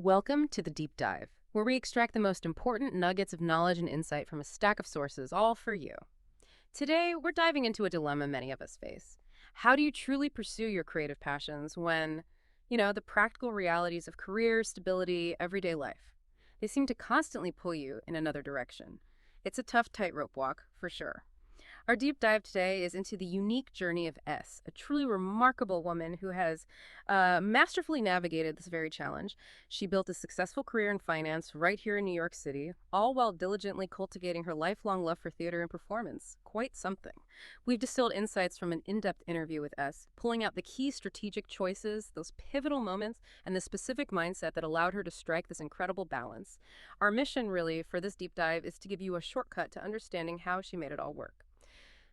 Welcome to the Deep Dive, where we extract the most important nuggets of knowledge and insight from a stack of sources, all for you. Today, we're diving into a dilemma many of us face. How do you truly pursue your creative passions when, the practical realities of career, stability, everyday life? They seem to constantly pull you in another direction. It's a tough tightrope walk, for sure. Our deep dive today is into the unique journey of S, a truly remarkable woman who has masterfully navigated this very challenge. She built a successful career in finance right here in New York City, all while diligently cultivating her lifelong love for theater and performance. Quite something. We've distilled insights from an in-depth interview with S, pulling out the key strategic choices, those pivotal moments, and the specific mindset that allowed her to strike this incredible balance. Our mission, really, for this deep dive is to give you a shortcut to understanding how she made it all work.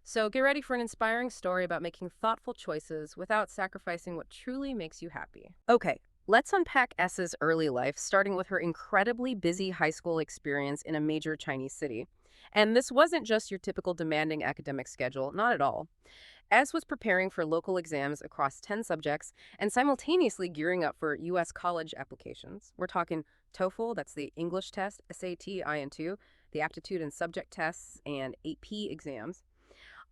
So get ready for an inspiring story about making thoughtful choices without sacrificing what truly makes you happy. Okay, let's unpack S's early life, starting with her incredibly busy high school experience in a major Chinese city. And this wasn't just your typical demanding academic schedule, not at all. S was preparing for local exams across 10 subjects and simultaneously gearing up for U.S. college applications. We're talking TOEFL, that's the English test, SAT, IN2, the aptitude and subject tests, and AP exams.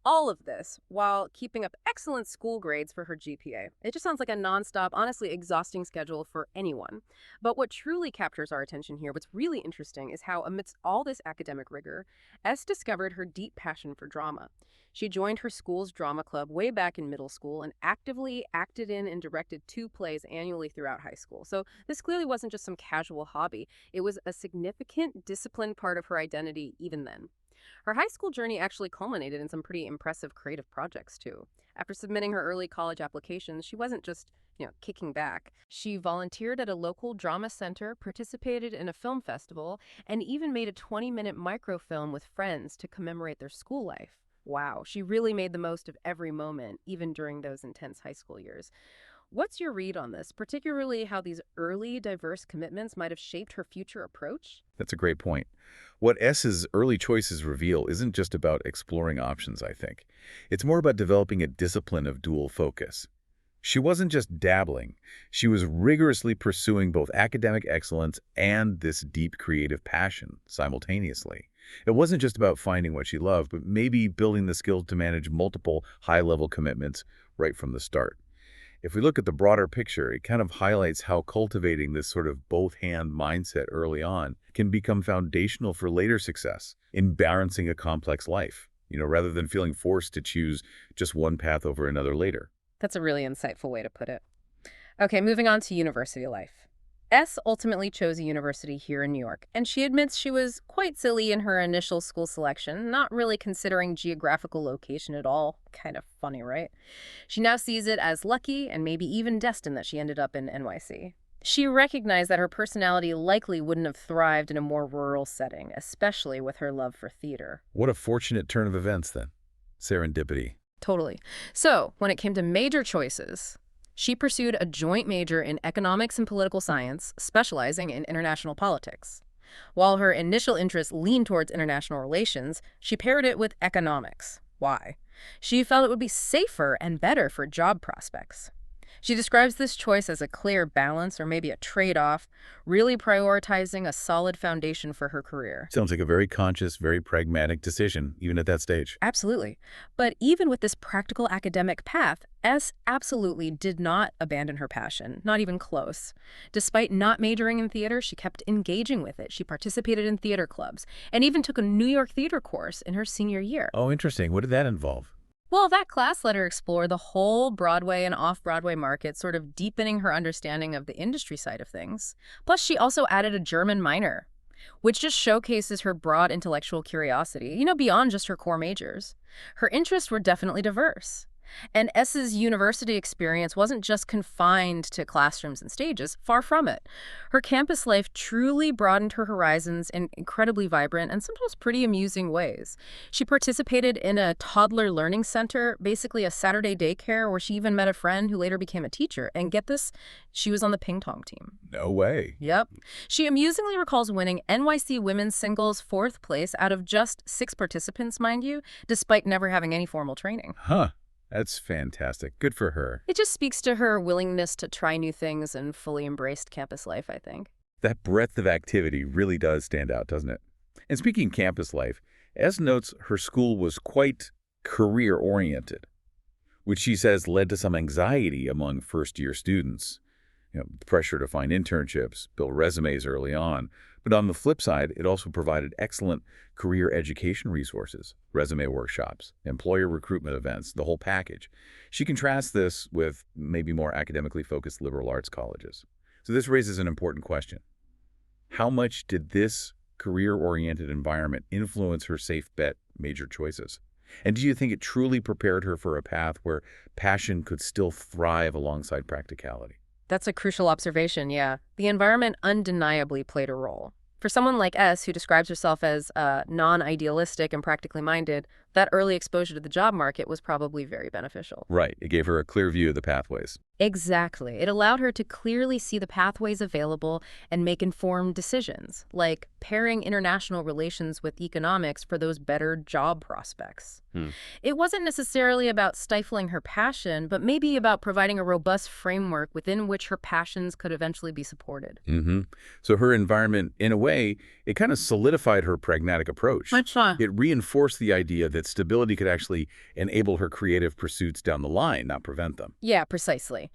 All of this while keeping up excellent school grades for her GPA. It just sounds like a nonstop, honestly exhausting schedule for anyone. But what truly captures our attention here, what's really interesting, is how amidst all this academic rigor, S discovered her deep passion for drama. She joined her school's drama club way back in middle school and actively acted in and directed 2 plays annually throughout high school. So this clearly wasn't just some casual hobby. It was a significant, disciplined part of her identity even then. Her high school journey actually culminated in some pretty impressive creative projects, too. After submitting her early college applications, she wasn't just, kicking back. She volunteered at a local drama center, participated in a film festival, and even made a 20-minute microfilm with friends to commemorate their school life. Wow, she really made the most of every moment, even during those intense high school years. What's your read on this, particularly how these early, diverse commitments might have shaped her future approach? That's a great point. What S's early choices reveal isn't just about exploring options, I think. It's more about developing a discipline of dual focus. She wasn't just dabbling. She was rigorously pursuing both academic excellence and this deep creative passion simultaneously. It wasn't just about finding what she loved, but maybe building the skills to manage multiple high-level commitments right from the start. If we look at the broader picture, it kind of highlights how cultivating this sort of both-hand mindset early on can become foundational for later success in balancing a complex life, rather than feeling forced to choose just one path over another later. That's a really insightful way to put it. Okay, moving on to university life. S ultimately chose a university here in New York, and she admits she was quite silly in her initial school selection, not really considering geographical location at all. Kind of funny, right? She now sees it as lucky and maybe even destined that she ended up in NYC. She recognized that her personality likely wouldn't have thrived in a more rural setting, especially with her love for theater. What a fortunate turn of events, then. Serendipity. Totally. So, when it came to major choices, she pursued a joint major in economics and political science, specializing in international politics. While her initial interest leaned towards international relations, she paired it with economics. Why? She felt it would be safer and better for job prospects. She describes this choice as a clear balance or maybe a trade-off, really prioritizing a solid foundation for her career. Sounds like a very conscious, very pragmatic decision, even at that stage. Absolutely. But even with this practical academic path, S absolutely did not abandon her passion, not even close. Despite not majoring in theater, she kept engaging with it. She participated in theater clubs and even took a New York theater course in her senior year. Oh, interesting. What did that involve? Well, that class let her explore the whole Broadway and off-Broadway market, sort of deepening her understanding of the industry side of things. Plus, she also added a German minor, which just showcases her broad intellectual curiosity, beyond just her core majors. Her interests were definitely diverse. And S's university experience wasn't just confined to classrooms and stages, far from it. Her campus life truly broadened her horizons in incredibly vibrant and sometimes pretty amusing ways. She participated in a toddler learning center, basically a Saturday daycare, where she even met a friend who later became a teacher. And get this, she was on the ping pong team. No way. Yep. She amusingly recalls winning NYC women's singles 4th place out of just 6 participants, mind you, despite never having any formal training. Huh. That's fantastic. Good for her. It just speaks to her willingness to try new things and fully embraced campus life, I think. That breadth of activity really does stand out, doesn't it? And speaking campus life, S notes her school was quite career-oriented, which she says led to some anxiety among first-year students. The pressure to find internships, build resumes early on. But on the flip side, it also provided excellent career education resources, resume workshops, employer recruitment events, the whole package. She contrasts this with maybe more academically focused liberal arts colleges. So this raises an important question. How much did this career-oriented environment influence her safe bet major choices? And do you think it truly prepared her for a path where passion could still thrive alongside practicality? That's a crucial observation, yeah. The environment undeniably played a role. For someone like S, who describes herself as non-idealistic and practically minded, that early exposure to the job market was probably very beneficial. Right. It gave her a clear view of the pathways. Exactly. It allowed her to clearly see the pathways available and make informed decisions, like pairing international relations with economics for those better job prospects. It wasn't necessarily about stifling her passion, but maybe about providing a robust framework within which her passions could eventually be supported. So her environment, in a way, it kind of solidified her pragmatic approach. It reinforced the idea that stability could actually enable her creative pursuits down the line, not prevent them. Yeah, precisely.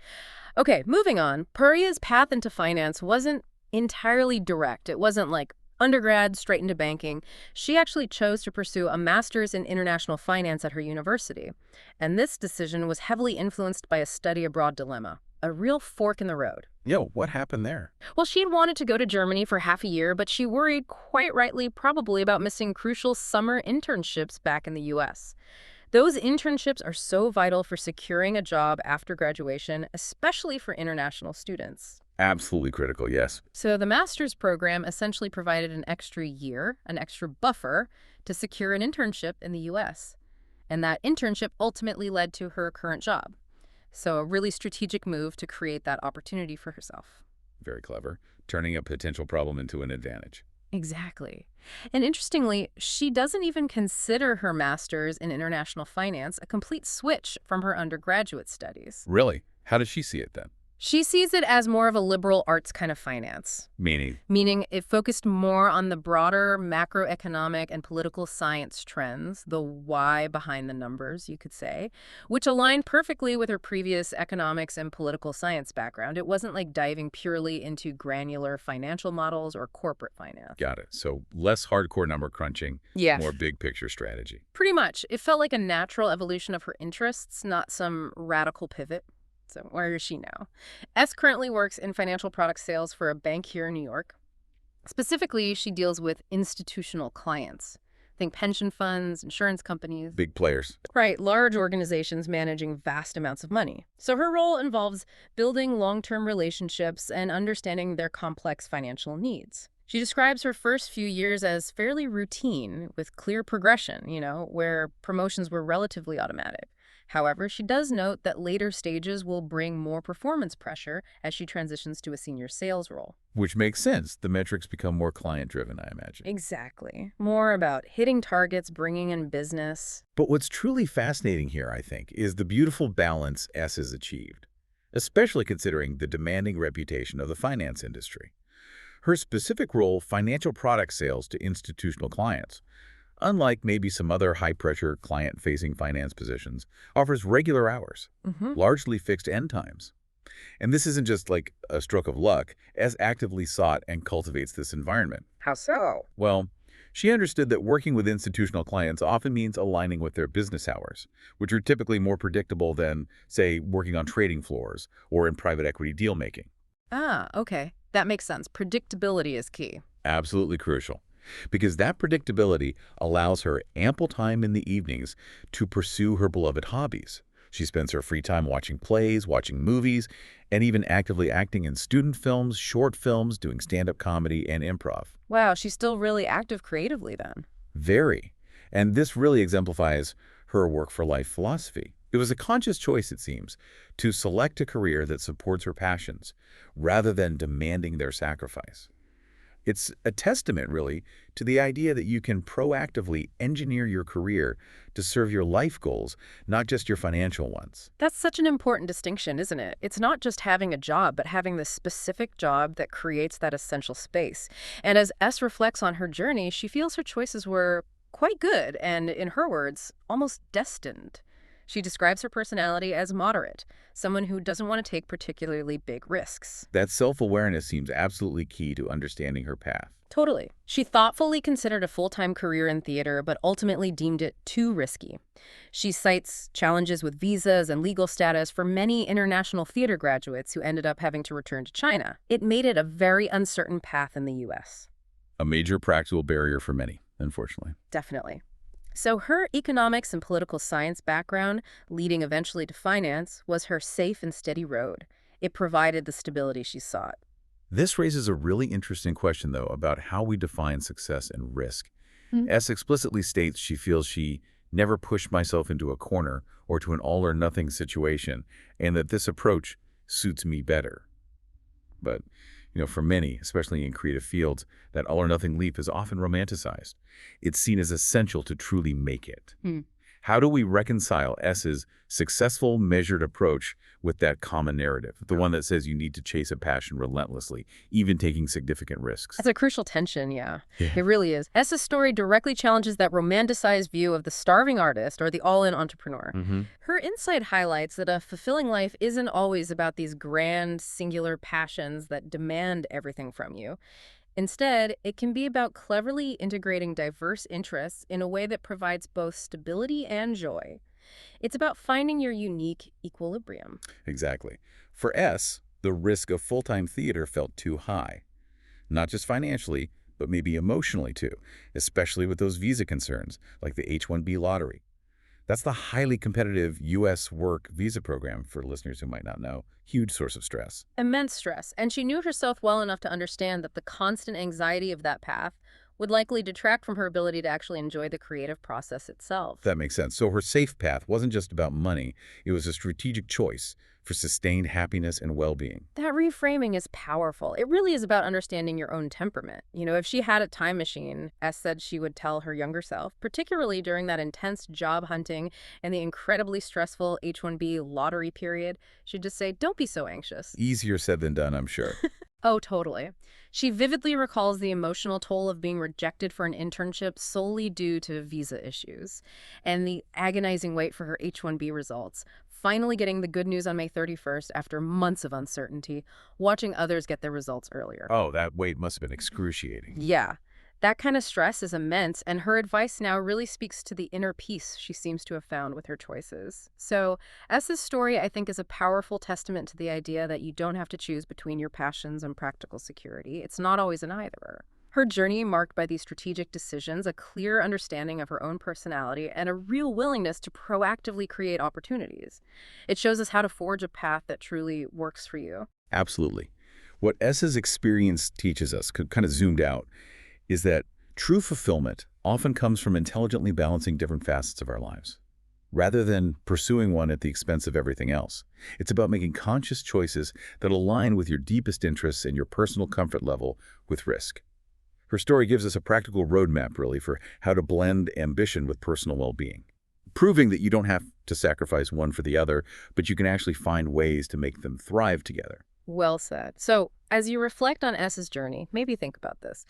Okay, moving on. Puria's path into finance wasn't entirely direct. It wasn't like undergrad straight into banking. She actually chose to pursue a master's in international finance at her university. And this decision was heavily influenced by a study abroad dilemma, a real fork in the road. What happened there? Well, she'd wanted to go to Germany for half a year, but she worried, quite rightly, probably about missing crucial summer internships back in the U.S. Those internships are so vital for securing a job after graduation, especially for international students. Absolutely critical, yes. So the master's program essentially provided an extra year, an extra buffer, to secure an internship in the U.S. And that internship ultimately led to her current job. So a really strategic move to create that opportunity for herself. Very clever. Turning a potential problem into an advantage. Exactly. And interestingly, she doesn't even consider her master's in international finance a complete switch from her undergraduate studies. Really? How does she see it then? She sees it as more of a liberal arts kind of finance. Meaning? Meaning it focused more on the broader macroeconomic and political science trends, the why behind the numbers, you could say, which aligned perfectly with her previous economics and political science background. It wasn't like diving purely into granular financial models or corporate finance. Got it. So less hardcore number crunching, more big picture strategy. Pretty much. It felt like a natural evolution of her interests, not some radical pivot. So where is she now? S currently works in financial product sales for a bank here in New York. Specifically, she deals with institutional clients. Think pension funds, insurance companies. Big players. Right, large organizations managing vast amounts of money. So her role involves building long-term relationships and understanding their complex financial needs. She describes her first few years as fairly routine, with clear progression, where promotions were relatively automatic. However, she does note that later stages will bring more performance pressure as she transitions to a senior sales role. Which makes sense. The metrics become more client-driven, I imagine. Exactly. More about hitting targets, bringing in business. But what's truly fascinating here, I think, is the beautiful balance S has achieved, especially considering the demanding reputation of the finance industry. Her specific role, financial product sales to institutional clients, unlike maybe some other high-pressure client-facing finance positions, offers regular hours, largely fixed end times. And this isn't just like a stroke of luck, as actively sought and cultivates this environment. How so? Well, she understood that working with institutional clients often means aligning with their business hours, which are typically more predictable than, say, working on trading floors or in private equity deal-making. Ah, okay. That makes sense. Predictability is key. Absolutely crucial. Because that predictability allows her ample time in the evenings to pursue her beloved hobbies. She spends her free time watching plays, watching movies, and even actively acting in student films, short films, doing stand-up comedy, and improv. Wow, she's still really active creatively then. Very. And this really exemplifies her work-for-life philosophy. It was a conscious choice, it seems, to select a career that supports her passions, rather than demanding their sacrifice. It's a testament, really, to the idea that you can proactively engineer your career to serve your life goals, not just your financial ones. That's such an important distinction, isn't it? It's not just having a job, but having the specific job that creates that essential space. And as S reflects on her journey, she feels her choices were quite good and, in her words, almost destined. She describes her personality as moderate, someone who doesn't want to take particularly big risks. That self-awareness seems absolutely key to understanding her path. Totally. She thoughtfully considered a full-time career in theater, but ultimately deemed it too risky. She cites challenges with visas and legal status for many international theater graduates who ended up having to return to China. It made it a very uncertain path in the U.S. A major practical barrier for many, unfortunately. Definitely. So her economics and political science background, leading eventually to finance, was her safe and steady road. It provided the stability she sought. This raises a really interesting question, though, about how we define success and risk. Mhm. S explicitly states she feels she never pushed myself into a corner or to an all-or-nothing situation, and that this approach suits me better. But, for many, especially in creative fields, that all-or-nothing leap is often romanticized. It's seen as essential to truly make it. Hmm. How do we reconcile S's successful, measured approach with that common narrative, the one that says you need to chase a passion relentlessly, even taking significant risks? That's a crucial tension, yeah. Yeah. It really is. S's story directly challenges that romanticized view of the starving artist or the all-in entrepreneur. Mm-hmm. Her insight highlights that a fulfilling life isn't always about these grand, singular passions that demand everything from you. Instead, it can be about cleverly integrating diverse interests in a way that provides both stability and joy. It's about finding your unique equilibrium. Exactly. For S, the risk of full-time theater felt too high. Not just financially, but maybe emotionally too, especially with those visa concerns, like the H-1B lottery. That's the highly competitive U.S. work visa program, for listeners who might not know. Huge source of stress. Immense stress, and she knew herself well enough to understand that the constant anxiety of that path would likely detract from her ability to actually enjoy the creative process itself. That makes sense. So her safe path wasn't just about money. It was a strategic choice for sustained happiness and well-being. That reframing is powerful. It really is about understanding your own temperament. If she had a time machine, S said she would tell her younger self, particularly during that intense job hunting and the incredibly stressful H-1B lottery period, she'd just say, don't be so anxious. Easier said than done, I'm sure. Oh, totally. She vividly recalls the emotional toll of being rejected for an internship solely due to visa issues and the agonizing wait for her H-1B results, finally getting the good news on May 31st after months of uncertainty, watching others get their results earlier. Oh, that wait must have been excruciating. Yeah, that kind of stress is immense, and her advice now really speaks to the inner peace she seems to have found with her choices. So, S's story, I think, is a powerful testament to the idea that you don't have to choose between your passions and practical security. It's not always an either. Her journey, marked by these strategic decisions, a clear understanding of her own personality, and a real willingness to proactively create opportunities. It shows us how to forge a path that truly works for you. Absolutely. What S's experience teaches us, kind of zoomed out, is that true fulfillment often comes from intelligently balancing different facets of our lives, rather than pursuing one at the expense of everything else. It's about making conscious choices that align with your deepest interests and your personal comfort level with risk. Her story gives us a practical roadmap, really, for how to blend ambition with personal well-being, proving that you don't have to sacrifice one for the other, but you can actually find ways to make them thrive together. Well said. So, as you reflect on S's journey, maybe think about this.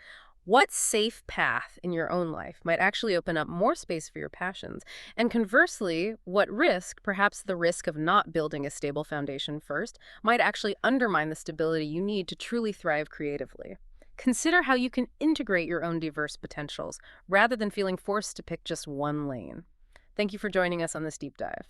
What safe path in your own life might actually open up more space for your passions? And conversely, what risk, perhaps the risk of not building a stable foundation first, might actually undermine the stability you need to truly thrive creatively? Consider how you can integrate your own diverse potentials rather than feeling forced to pick just one lane. Thank you for joining us on this deep dive.